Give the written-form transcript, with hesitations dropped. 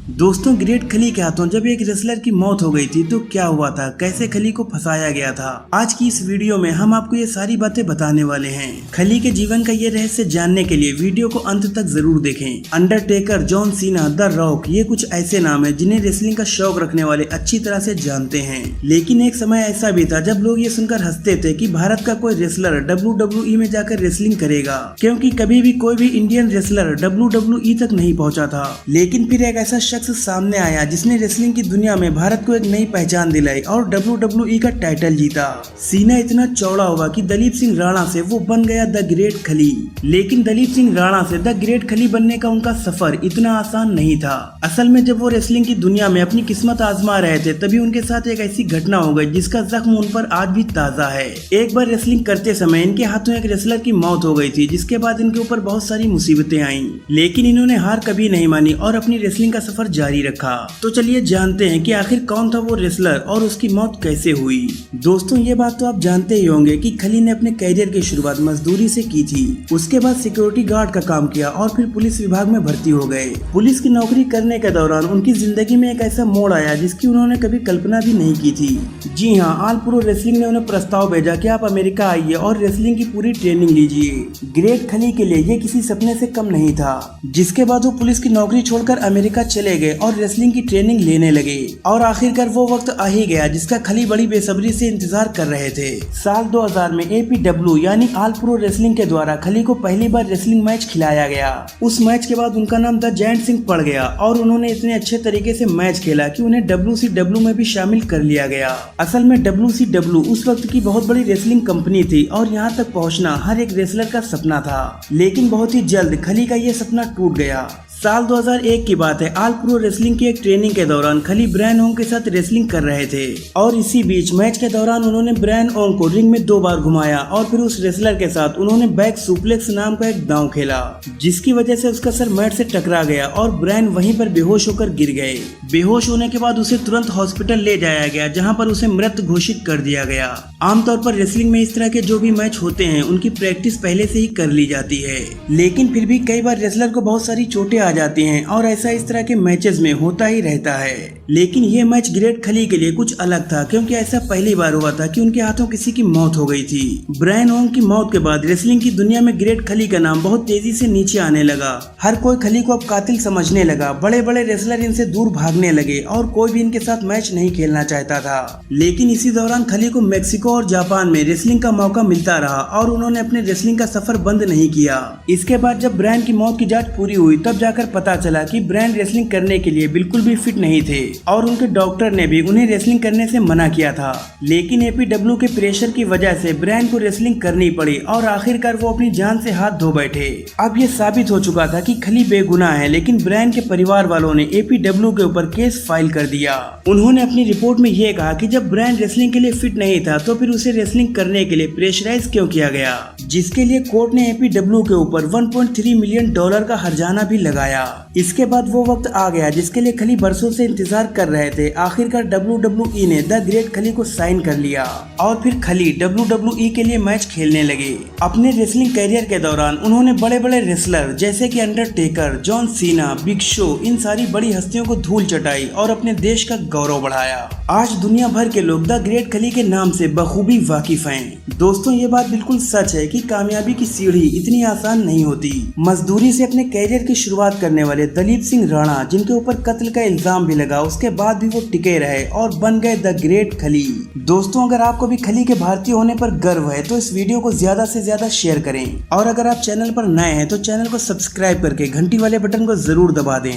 दोस्तों, ग्रेट खली के हाथों जब एक रेसलर की मौत हो गई थी तो क्या हुआ था, कैसे खली को फंसाया गया था, आज की इस वीडियो में हम आपको ये सारी बातें बताने वाले हैं। खली के जीवन का ये रहस्य जानने के लिए वीडियो को अंत तक जरूर देखें। अंडरटेकर, जॉन सीना, द रॉक, ये कुछ ऐसे नाम है जिन्हें रेसलिंग का शौक रखने वाले अच्छी तरह से जानते हैं। लेकिन एक समय ऐसा भी था जब लोग ये सुनकर हंसते थे कि भारत का कोई रेसलर WWE में जाकर रेसलिंग करेगा, क्योंकि कभी भी कोई भी इंडियन रेसलर WWE तक नहीं पहुंचा था। लेकिन फिर एक ऐसा शख्स सामने आया जिसने रेसलिंग की दुनिया में भारत को एक नई पहचान दिलाई और WWE का टाइटल जीता। सीना इतना चौड़ा होगा कि दलीप सिंह राणा से वो बन गया द ग्रेट खली। लेकिन दलीप सिंह राणा से द ग्रेट खली बनने का उनका सफर इतना आसान नहीं था। असल में जब वो रेसलिंग की दुनिया में अपनी किस्मत आजमा रहे थे तभी उनके साथ एक ऐसी घटना हो गई जिसका जख्म उन पर आज भी ताजा है। एक बार रेसलिंग करते समय इनके हाथों एक रेसलर की मौत हो गई थी, जिसके बाद इनके ऊपर बहुत सारी मुसीबतें आईं। लेकिन इन्होंने हार कभी नहीं मानी और अपनी रेसलिंग का सफर जारी रखा। तो चलिए जानते हैं कि आखिर कौन था वो रेसलर और उसकी मौत कैसे हुई। दोस्तों, ये बात तो आप जानते ही होंगे कि खली ने अपने कैरियर की शुरुआत मजदूरी से की थी। उसके बाद सिक्योरिटी गार्ड का काम किया और फिर पुलिस विभाग में भर्ती हो गए। पुलिस की नौकरी करने के दौरान उनकी जिंदगी में एक ऐसा मोड़ आया जिसकी उन्होंने कभी कल्पना भी नहीं की थी। जी हाँ, ऑल प्रो रेसलिंग ने उन्हें प्रस्ताव भेजा कि आप अमेरिका आइए और रेसलिंग की पूरी ट्रेनिंग लीजिए। ग्रेट खली के लिए ये किसी सपने से कम नहीं था। जिसके बाद वो पुलिस की नौकरी छोड़कर अमेरिका चले गए और रेसलिंग की ट्रेनिंग लेने लगे। और आखिरकार वो वक्त आ ही गया जिसका खली बड़ी बेसब्री से इंतजार कर रहे थे। साल 2000 में APW यानी ऑल प्रो रेसलिंग के द्वारा खली को पहली बार रेसलिंग मैच खिलाया गया। उस मैच के बाद उनका नाम द जायंट सिंह पड़ गया और उन्होंने इतने अच्छे तरीके से मैच खेला कि उन्हें WCW में भी शामिल कर लिया गया। असल में WCW उस वक्त की बहुत बड़ी रेसलिंग कंपनी थी और यहाँ तक पहुँचना हर एक रेसलर का सपना था। लेकिन बहुत ही जल्द खली का ये सपना टूट गया। साल 2001 की बात है। ऑल प्रो रेसलिंग की एक ट्रेनिंग के दौरान खली ब्रायन ओंग के साथ रेसलिंग कर रहे थे और इसी बीच मैच के दौरान उन्होंने ब्रायन ओंग को रिंग में 2 बार घुमाया और फिर उस रेसलर के साथ उन्होंने बैक सुप्लेक्स नाम का एक दांव खेला, जिसकी वजह से उसका सर मैट से टकरा गया और ब्रायन वहीं पर बेहोश होकर गिर गए। बेहोश होने के बाद उसे तुरंत हॉस्पिटल ले जाया गया, जहाँ पर उसे मृत घोषित कर दिया गया। आमतौर पर रेसलिंग में इस तरह के जो भी मैच होते हैं उनकी प्रैक्टिस पहले से ही कर ली जाती है। लेकिन फिर भी कई बार रेसलर को बहुत सारी चोटें आ जाती हैं और ऐसा इस तरह के मैचेस में होता ही रहता है। लेकिन ये मैच ग्रेट खली के लिए कुछ अलग था, क्योंकि ऐसा पहली बार हुआ था कि उनके हाथों किसी की मौत हो गई थी। ब्रायन ओंग की मौत के बाद रेसलिंग की दुनिया में ग्रेट खली का नाम बहुत तेजी से नीचे आने लगा। हर कोई खली को अब कातिल समझने लगा। बड़े बड़े रेसलर इनसे दूर भागने लगे और कोई भी इनके साथ मैच नहीं खेलना चाहता था। लेकिन इसी दौरान खली को मेक्सिको और जापान में रेसलिंग का मौका मिलता रहा और उन्होंने अपने रेसलिंग का सफर बंद नहीं किया। इसके बाद जब ब्रायन की मौत की जांच पूरी हुई तब जाकर पता चला कि ब्रायन रेसलिंग करने के लिए बिल्कुल भी फिट नहीं थे और उनके डॉक्टर ने भी उन्हें रेसलिंग करने से मना किया था। लेकिन APW के प्रेशर की वजह से ब्रायन को रेसलिंग करनी पड़ी और आखिरकार वो अपनी जान से हाथ धो बैठे। अब ये साबित हो चुका था कि खली बेगुनाह है, लेकिन ब्रायन के परिवार वालों ने APW के ऊपर केस फाइल कर दिया। उन्होंने अपनी रिपोर्ट में ये कहा कि जब ब्रायन रेसलिंग के लिए फिट नहीं था तो फिर उसे रेसलिंग करने के लिए प्रेशराइज क्यों किया गया, जिसके लिए कोर्ट ने APW के ऊपर $1.3 मिलियन का हर्जाना भी लगाया। इसके बाद वो वक्त आ गया जिसके लिए खली बरसों से इंतजार कर रहे थे। आखिरकार WWE ने द ग्रेट खली को साइन कर लिया और फिर खली WWE के लिए मैच खेलने लगे। अपने रेसलिंग कैरियर के दौरान उन्होंने बड़े बड़े रेसलर जैसे कि Undertaker, John Cena, Big Show, इन सारी बड़ी हस्तियों को धूल चटाई और अपने देश का गौरव बढ़ाया। आज दुनिया भर के लोग द ग्रेट खली के नाम से बखूबी वाकिफ हैं। दोस्तों, ये बात बिल्कुल सच है कि कामयाबी की सीढ़ी इतनी आसान नहीं होती। मजदूरी से अपने कैरियर की शुरुआत करने वाले दलीप सिंह राणा, जिनके ऊपर कत्ल का इल्जाम भी लगा, उसके बाद भी वो टिके रहे और बन गए द ग्रेट खली। दोस्तों, अगर आपको भी खली के भारतीय होने पर गर्व है तो इस वीडियो को ज्यादा से ज्यादा शेयर करें और अगर आप चैनल पर नए हैं तो चैनल को सब्सक्राइब करके घंटी वाले बटन को जरूर दबा दें।